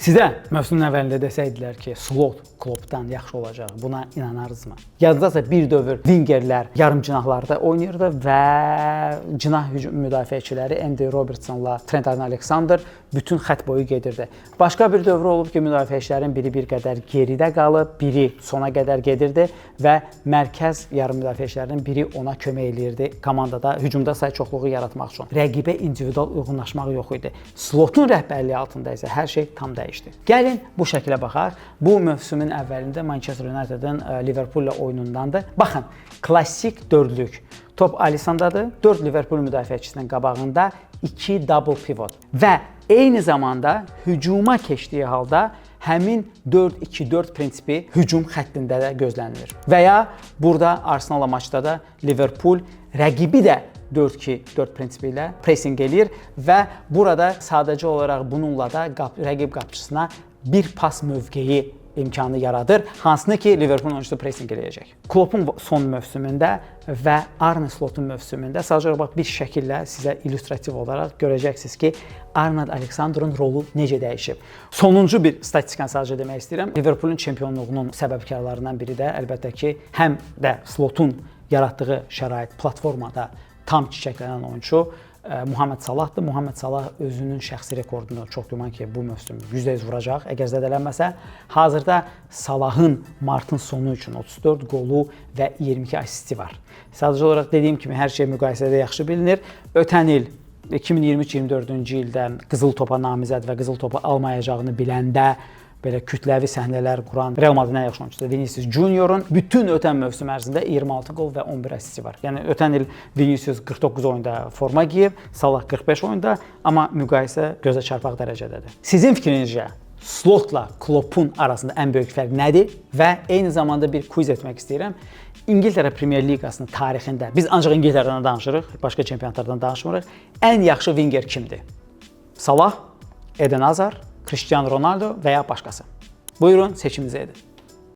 Sizə mövsümün əvvəlində desəydilər ki, Slot Kloppdan yaxşı olacaq, buna inanarızmı? Yadınızda bir dövr Wingerlər yarım cinahlarda oynayırdı və cinah hücum müdafiəçiləri Andy Robertsonla Trent Alexander bütün xətt boyu gedirdi. Başqa bir dövr olub ki, müdafiəçilərin biri bir qədər geridə qalıb, biri sona qədər gedirdi və mərkəz yarım müdafiəçilərinin biri ona kömək eləyirdi komandada hücumda say çoxluğu yaratmaq üçün. Rəqibə individual uyğunlaşmaq yox idi. Slotun rəhbərliyi altında isə hər şey tam dəyişdi. Gəlin bu şəklə baxaq. Bu mövsümün əvvəlində Manchester United'ın Liverpool ilə oyunundandır. Baxın, klassik dördlük. Top Alissondadır. 4 Liverpool müdafiəçisinin qabağında 2 double pivot və eyni zamanda hücuma keçdiyi halda həmin 4-2-4 prinsipi hücum xəttində də gözlənilir. Və ya burada Arsenal maçda da Liverpool rəqibi də 4-2-4 prinsipi ilə pressing eləyir və burada sadəcə olaraq bununla da rəqib qapıçısına bir pas mövqeyi imkanı yaradır, hansını ki Liverpool oyunçusu pressing eləyəcək. Kloppun son mövsümündə və Arne Slotun mövsümündə sadəcə olaraq bir şəkillə sizə illüstrativ olaraq görəcəksiniz ki, Arnold Alexander'ın rolu necə dəyişib. Sonuncu bir statistikanı sadəcə demək istəyirəm. Liverpoolun çempionluğunun səbəbkarlarından biri də əlbəttə ki, həm də Slotun yaratdığı şərait, platformada tam çiçəklənən oyunçu Muhammed Salahdır. Muhammed Salah özünün şəxsi rekordunu çox güman ki, bu mövsüm %100 vuracaq, əgər zədələnməsə. Hazırda Salahın martın sonu üçün 34 qolu və 22 asisti var. Sadəcə olaraq dediyim kimi, hər şey müqayisədə yaxşı bilinir. Ötən il 2023-24-cü ildə qızıl topa namizəd və qızıl topu almayacağını biləndə belə kütləvi səhnələr quran Real Madridin yaxşı oyunçusu Vinicius Junior'un bütün ötən mövsüm ərzində 26 qol və 11 asisti var. Yəni ötən il Vinicius 49 oyunda forma geyib, Salah 45 oyunda, amma müqayisə gözə çarpaq dərəcədədir. Sizin fikrinizcə Slotla Kloppun arasında ən böyük fərq nədir? Və eyni zamanda bir quiz etmək istəyirəm. İngiltərə Premyer Liqasının tarixində, biz ancaq İngiltərədən danışırıq, başqa çempionatlardan danışmırıq. Ən yaxşı winger kimdir? Salah, Eden Hazard, Cristiano Ronaldo və ya başqası. Buyurun, seçiminizi edin.